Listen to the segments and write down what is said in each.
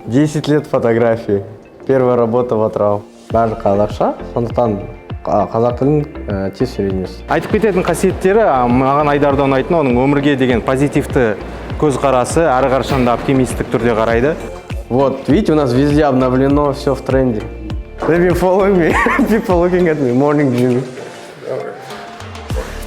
10 лет фотографии. Первая работа в Атырау. Бәрі қазақша, сондықтан қазақ тілін тез үйренесіз. Айтып кететін қасиеттері, маған Айдарда ұнайтын оның өмірге деген позитивті көзқарасы, әрі қарашанда оптимистік түрде қарайды. Вот, видите, у нас везде обновлено, все в тренде. They've been following me, people looking at me, morning Jimmy.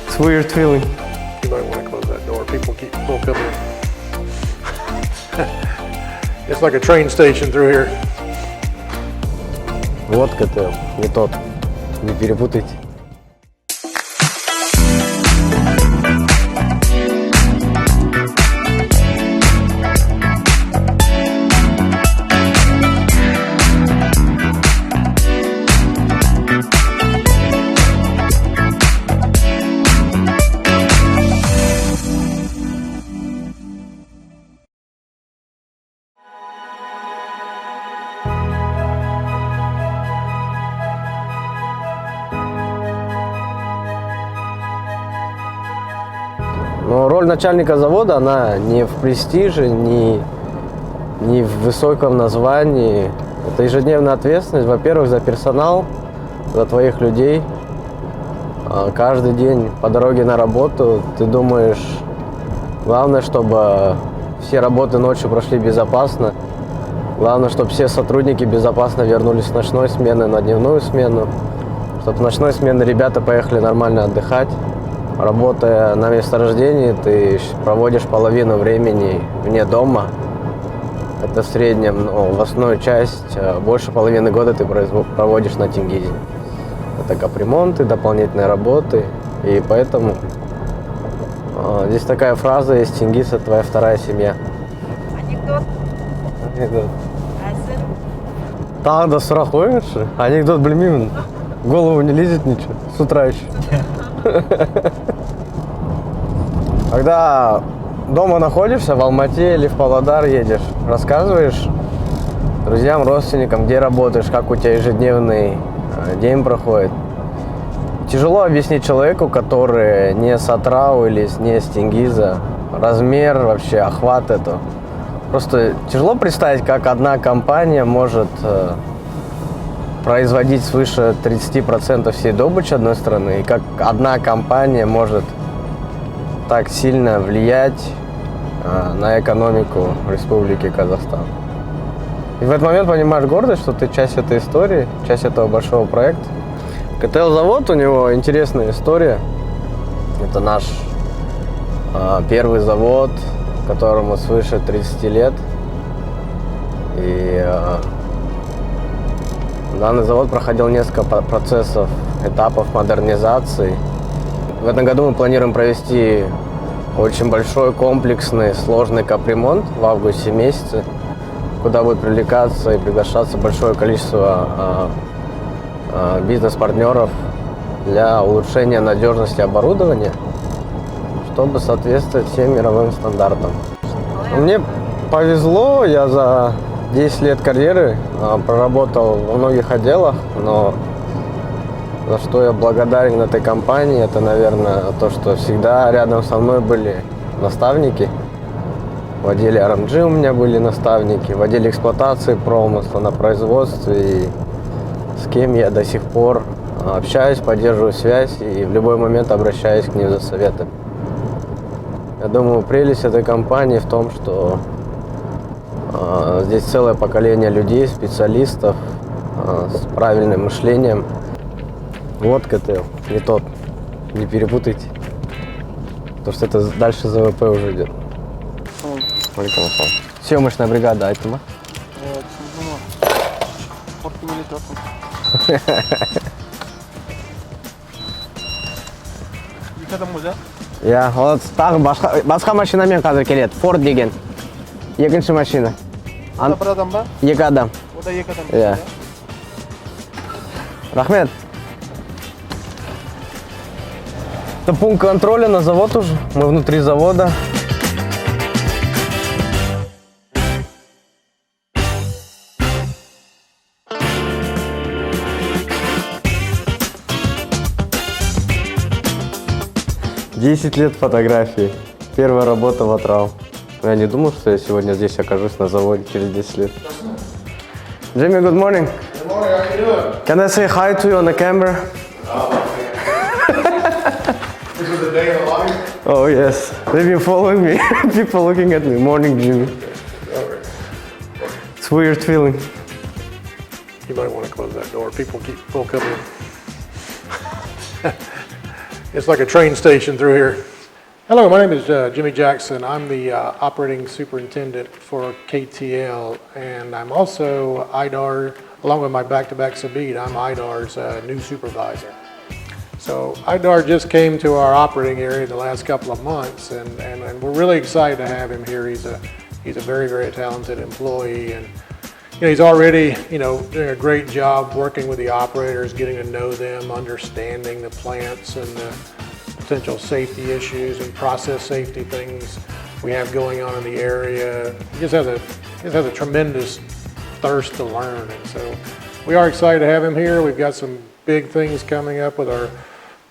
It's weird feeling. You might want to close that door. People will come in. It's like a train station through here. Вот КТЛ, не тот, не перепутайте. Но роль начальника завода, она не в престиже, не в высоком названии. Это ежедневная ответственность, во-первых, за персонал, за твоих людей. Каждый день по дороге на работу ты думаешь, главное, чтобы все работы ночью прошли безопасно. Главное, чтобы все сотрудники безопасно вернулись с ночной смены на дневную смену. Чтобы с ночной смены ребята поехали нормально отдыхать. Работая на месторождении, ты проводишь половину времени вне дома. Это в среднем, в основную часть, больше половины года ты проводишь на Тенгизе. Это капремонты, дополнительные работы. И поэтому здесь такая фраза есть: Тенгиз — это твоя вторая семья. Анекдот. Анекдот. Әзір. Тағы да сұрақ қойыңызшы. Анекдот білмеймін. В голову не лезет ничего. С утра еще. Когда дома находишься, в Алмате или в Павлодар едешь, рассказываешь друзьям, родственникам, где работаешь, как у тебя ежедневный день проходит. Тяжело объяснить человеку, который не с Атырау или не с Тенгиза, размер, вообще охват этого. Просто тяжело представить, как одна компания может производить свыше 30% всей добычи одной страны, и как одна компания может так сильно влиять на экономику Республики Казахстан. И в этот момент понимаешь гордость, что ты часть этой истории, часть этого большого проекта. КТЛ-завод, у него интересная история. Это наш первый завод, которому свыше 30 лет. И данный завод проходил несколько процессов, этапов модернизации. В этом году мы планируем провести очень большой, комплексный, сложный капремонт в августе месяце, куда будет привлекаться и приглашаться большое количество бизнес-партнеров для улучшения надежности оборудования, чтобы соответствовать всем мировым стандартам. Мне повезло, я за 10 лет карьеры проработал во многих отделах, но за что я благодарен этой компании, это, наверное, то, что всегда рядом со мной были наставники. В отделе R&D у меня были наставники, в отделе эксплуатации промысла, на производстве, и с кем я до сих пор общаюсь, поддерживаю связь и в любой момент обращаюсь к ним за советом. Я думаю, прелесть этой компании в том, что здесь целое поколение людей, специалистов с правильным мышлением. Вот КТЛ, не тот, не перепутайте, потому что это дальше ЗВП уже идет. Съемочная бригада Айтыма. Я вот тағы басқа машинамен қазір келеді, Ford деген. Екінші машина. Бір адам ба? Екі адам. Ода екі адам. Иә. Рахмет. Это пункт контроля на завод уже. Мы внутри завода. «10 лет фотографии. Первая работа в Атырау». Я не думал, что я сегодня здесь окажусь на заводе через 10 лет. Jimmy, good morning. Good morning, how you doing? Can I say hi to you on the camera? This is a day in the life. Oh yes, they've been following me. People looking at me. Morning, Jimmy. It's a weird feeling. You might want to close that door. People will come in. It's like a train station through here. Hello, my name is Jimmy Jackson. I'm the operating superintendent for KTL, and I'm also IDAR, along with my back-to-back Sabid, I'm IDAR's new supervisor. So IDAR just came to our operating area the last couple of months, and we're really excited to have him here. He's a very, very talented employee, and he's already, doing a great job working with the operators, getting to know them, understanding the plants and the potential safety issues and process safety things we have going on in the area. He just has a tremendous thirst to learn, and so we are excited to have him here. We've got some big things coming up with our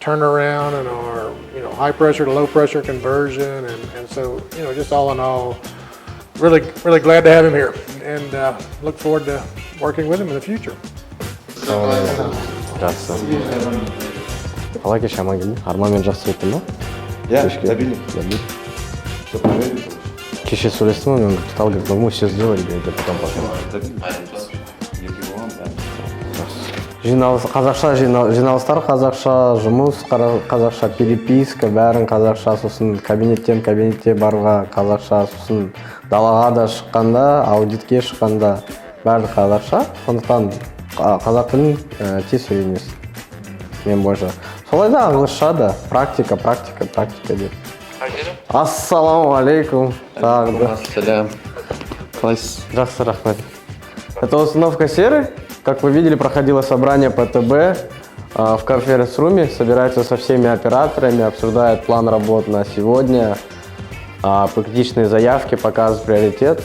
turnaround and our high pressure to low pressure conversion, and so just all in all, really glad to have him here, and look forward to working with him in the future. Жақсы. Қалай кеше аман келдің? Арманмен жақсы өттің ба? Я стабильный. Все проверили. Кеше сөйлестім ғой, мен стал говорить, мы все сделали, говорит, потом пошел. Жиналыстар қазақша, жұмыс қазақша, переписка, бәрін қазақша, сосын кабинетте барға қазақша, сосын далаға да шыққанда, аудитке шыққанда бәрі қазақша, сондықтан қазақ тілін тез үйренесің. Мен бойынша. Солай да ағылшынша да практика деп. Ассаламу алейкум. Ассалям. Жақсы, рахмет. Это установка серы. Как вы видели, проходило собрание ПТБ в конференц-руме. Собираются со всеми операторами, обсуждают план работ на сегодня, критичные заявки, показывают приоритет.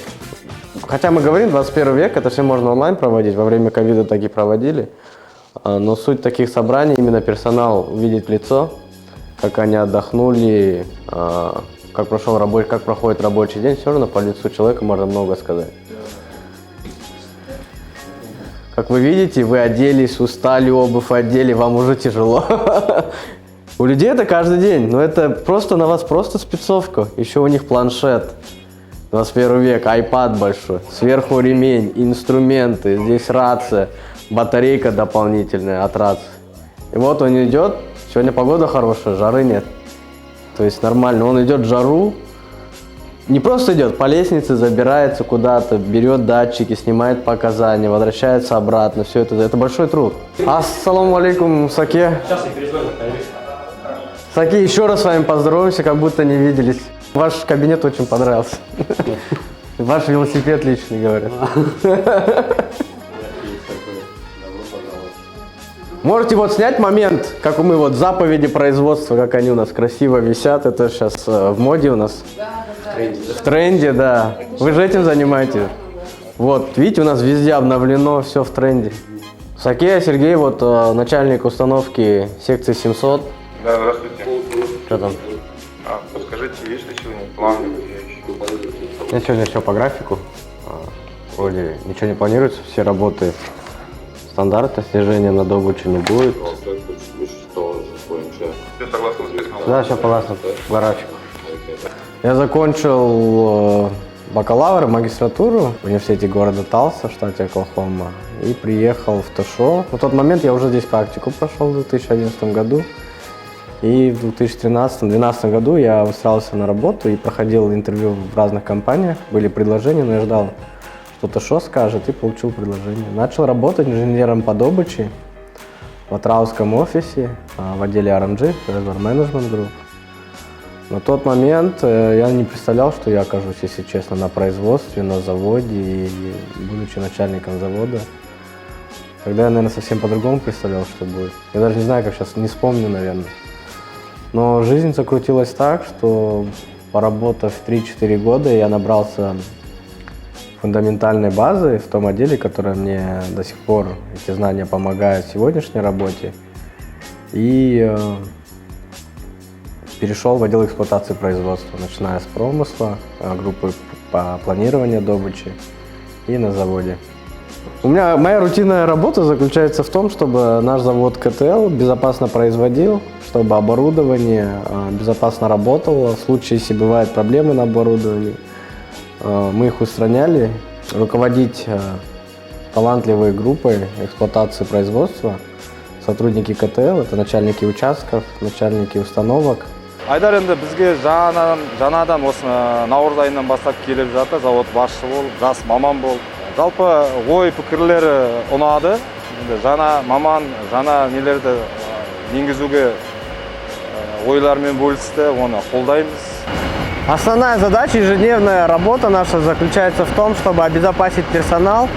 Хотя мы говорим, 21 век, это все можно онлайн проводить, во время ковида так и проводили. Но суть таких собраний, именно персонал увидеть лицо, как они отдохнули, как проходит рабочий день, все равно по лицу человека можно много сказать. Как вы видите, вы оделись, устали, обувь одели, вам уже тяжело. У людей это каждый день, но это просто на вас просто спецовка. Еще у них планшет, 21 век, iPad большой, сверху ремень, инструменты, здесь рация, батарейка дополнительная от рации. И вот он идет, сегодня погода хорошая, жары нет. То есть нормально, он идет в жару, не просто идет, по лестнице забирается куда-то, берет датчики, снимает показания, возвращается обратно, все это большой труд. Ассаламу алейкум, Саке. Саке, еще раз с вами поздороваемся, как будто не виделись. Ваш кабинет очень понравился. Ваш велосипед личный, говорят. Можете вот снять момент, как мы вот заповеди производства, как они у нас красиво висят. Это сейчас в моде у нас. В тренде, да. Вы же этим занимаетесь. Вот, видите, у нас везде обновлено, все в тренде. Саке Сергей, вот начальник установки секции 700. Да, здравствуйте. Что там? Подскажите, есть ли сегодня план? Я сегодня все по графику. Вроде ничего не планируется, все работы стандарты, снижения на добычу не будет. Все согласно успехам? Да, все согласно по графику. Я закончил бакалавр, магистратуру в университете города Талса, в штате Оклахома, и приехал в ТШО. На тот момент я уже здесь практику прошел в 2011 году. И в 2013-2012 году я устраивался на работу и проходил интервью в разных компаниях. Были предложения, но я ждал, что ТШО скажет, и получил предложение. Начал работать инженером по добыче в Атрауском офисе, в отделе RMG, Reservoir Management Group. На тот момент я не представлял, что я окажусь, если честно, на производстве, на заводе, и будучи начальником завода. Тогда я, наверное, совсем по-другому представлял, что будет. Я даже не знаю, как сейчас, не вспомню, наверное. Но жизнь закрутилась так, что, поработав 3-4 года, я набрался фундаментальной базы в том отделе, которая мне до сих пор, эти знания помогают в сегодняшней работе. И перешел в отдел эксплуатации производства, начиная с промысла, группы по планированию добычи и на заводе. Моя рутинная работа заключается в том, чтобы наш завод КТЛ безопасно производил, чтобы оборудование безопасно работало. В случае, если бывают проблемы на оборудовании, мы их устраняли. Руководить талантливой группой эксплуатации производства сотрудники КТЛ, это начальники участков, начальники установок. Айдар енді бізге жаңадан осы наурыз айынан бастап келіп жатыр, завод басшы бол, жас маман бол. Жалпы ой пікірлері ұнады. Жаңа маман, жаңа нелерді енгізуге ойлармен бөлісті, оны қолдаймыз. Основная задача, ежедневная работа наша заключается в том, чтобы обезопасить персонал,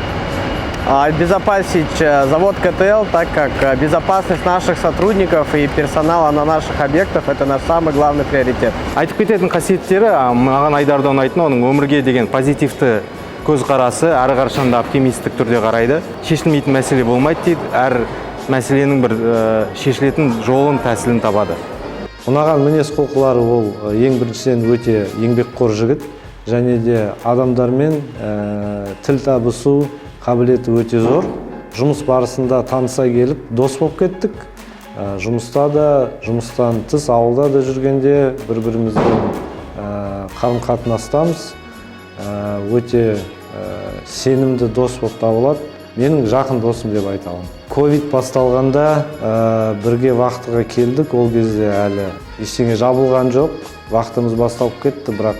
обезопасить завод КТЛ, так как безопасность наших сотрудников и персонала на наших объектах – это наш самый главный приоритет. Айтып кететін қасиеттері, маған Айдарда ұнайтын, оның өмірге деген позитивті көзқарасы, әрі қарашан да оптимистік түрде қарайды. Шешілмейтін мәселе болмайды дейді, әр мәселенің бір шешілетін жолын, тәсілін табады. Ұнаған мінез құлқылары ол ең біріншіден өте еңбекқор жігіт, және де адамдармен тіл табысу қабілеті өте зор. Жұмыс барысында таныса келіп, дос болып кеттік. Жұмыста да, жұмыстан тыс, ауылда да жүргенде бір-бірімізбен қарым-қатынастамыз. Өте сенімді дос болып табылады. Менің жақын досым деп айта аламын. Ковид басталғанда бірге вақтыға келдік. Ол кезде әлі ештеңе жабылған жоқ. Вақтымыз басталып кетті, бірақ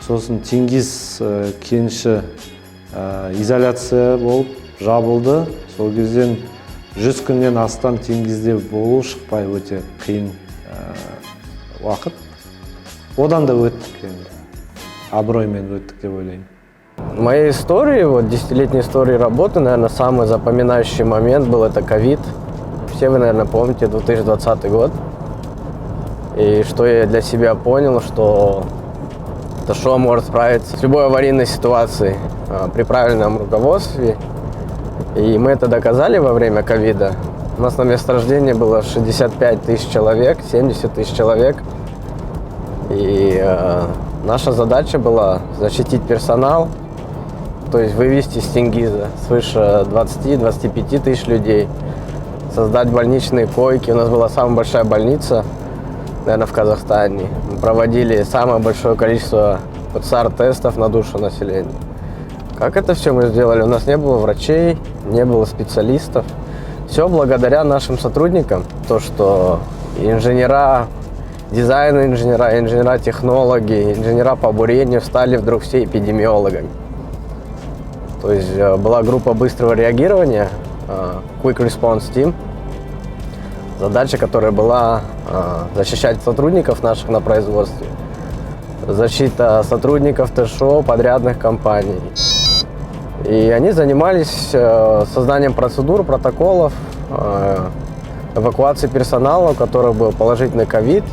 сосын Теңгиз кеніші изоляция болып жабылды. Сол кезден 100 күннен астам Теңгизде болу шықпай өте қиын уақыт. Одан да өттік енді. Абыроймен өттік деп ойлаймын. В моей истории, вот 10-летней истории работы, наверное, самый запоминающий момент был это ковид. Все вы, наверное, помните 2020 год. И что я для себя понял, что это шоу может справиться с любой аварийной ситуацией при правильном руководстве. И мы это доказали во время ковида. У нас на месторождении было 65 тысяч человек, 70 тысяч человек. И наша задача была защитить персонал, то есть вывести с Тенгиза свыше 20-25 тысяч людей, создать больничные койки. У нас была самая большая больница, наверное, в Казахстане. Мы проводили самое большое количество ПЦР-тестов на душу населения. Как это все мы сделали? У нас не было врачей, не было специалистов. Все благодаря нашим сотрудникам. То, что инженера, инженера-технологи, инженера по бурению стали вдруг все эпидемиологами. То есть была группа быстрого реагирования, Quick Response Team, задача которая была защищать сотрудников наших на производстве, защита сотрудников ТШО, подрядных компаний. И они занимались созданием процедур, протоколов, эвакуации персонала, у которого был положительный ковид,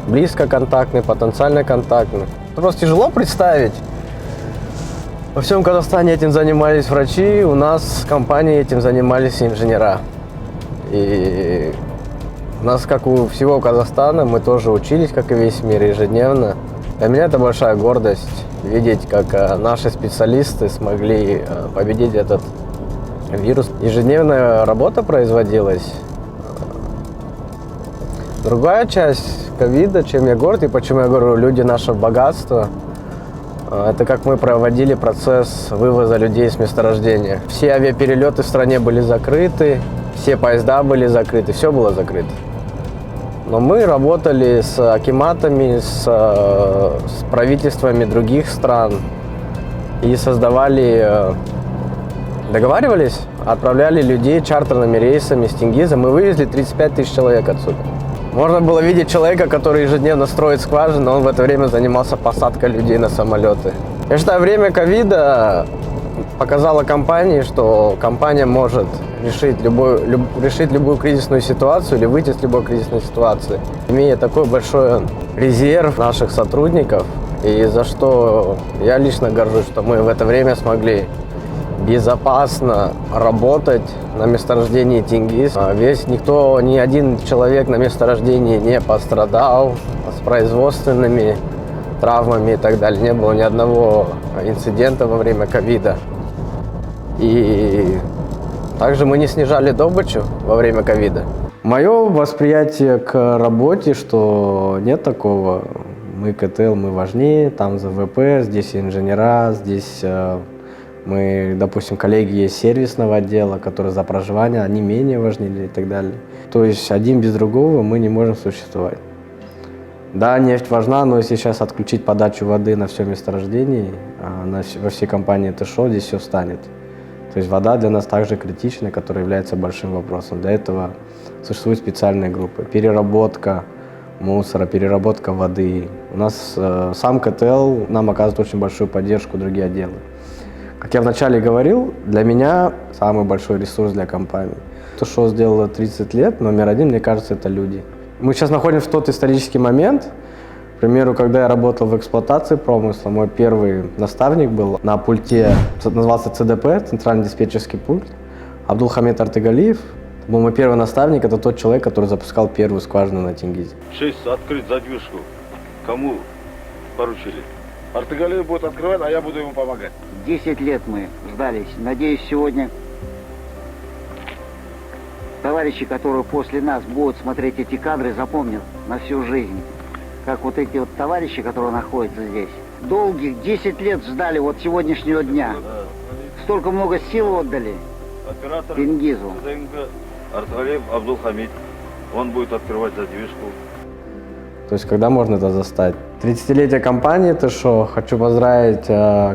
близкоконтактный, потенциально контактный. Просто тяжело представить. Во всем Казахстане этим занимались врачи, у нас в компании этим занимались инженера. И у нас, как у всего Казахстана, мы тоже учились, как и весь мир, ежедневно. Для меня это большая гордость видеть, как наши специалисты смогли победить этот вирус. Ежедневная работа производилась. Другая часть ковида, чем я горд и почему я говорю, люди наше богатство, это как мы проводили процесс вывоза людей с месторождения. Все авиаперелеты в стране были закрыты, все поезда были закрыты, все было закрыто. Но мы работали с акиматами, с правительствами других стран и договаривались, отправляли людей чартерными рейсами с Тенгиза. Мы вывезли 35 тысяч человек отсюда. Можно было видеть человека, который ежедневно строит скважины, но он в это время занимался посадкой людей на самолеты. Я считаю, время ковида показало компании, что компания может решить любую кризисную ситуацию или выйти с любой кризисной ситуации, имея такой большой резерв наших сотрудников, и за что я лично горжусь, что мы в это время смогли безопасно работать на месторождении Тенгиз. Ни один человек на месторождении не пострадал с производственными травмами и так далее. Не было ни одного инцидента во время ковида. И также мы не снижали добычу во время ковида. Мое восприятие к работе, что нет такого. Мы КТЛ, мы важнее, там ЗВП, здесь инженера, здесь мы, допустим, коллеги есть сервисного отдела, которые за проживание, они менее важны и так далее. То есть один без другого мы не можем существовать. Да, нефть важна, но если сейчас отключить подачу воды на все месторождение, во всей компании ТШО, здесь все встанет. То есть вода для нас также критична, которая является большим вопросом. Для этого существуют специальные группы. Переработка мусора, переработка воды. У нас сам КТЛ нам оказывает очень большую поддержку, другие отделы. Как я вначале говорил, для меня самый большой ресурс для компании. То, что сделало 30 лет, номер один, мне кажется, это люди. Мы сейчас находимся в тот исторический момент. К примеру, когда я работал в эксплуатации промысла, мой первый наставник был на пульте, назывался ЦДП, Центральный диспетчерский пульт, Абдулхамид Артыгалиев. Был мой первый наставник, это тот человек, который запускал первую скважину на Тенгизе. 6 открыть задвижку. Кому поручили? Артыгалиев будет открывать, а я буду ему помогать. 10 лет мы ждались. Надеюсь, сегодня товарищи, которые после нас будут смотреть эти кадры, запомнят на всю жизнь. Как вот эти вот товарищи, которые находятся здесь. Долгих 10 лет ждали вот сегодняшнего дня. Столько много сил отдали Оператор Тенгизу. Артыгалиев Абдулхамид. Он будет открывать задвижку. То есть когда можно это застать? 30-летие компании ТШО. Хочу поздравить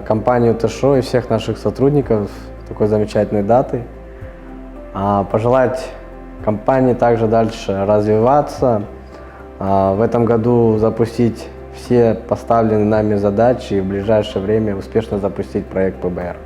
компанию ТШО и всех наших сотрудников с такой замечательной датой. Пожелать компании также дальше развиваться. В этом году запустить все поставленные нами задачи и в ближайшее время успешно запустить проект ПБР.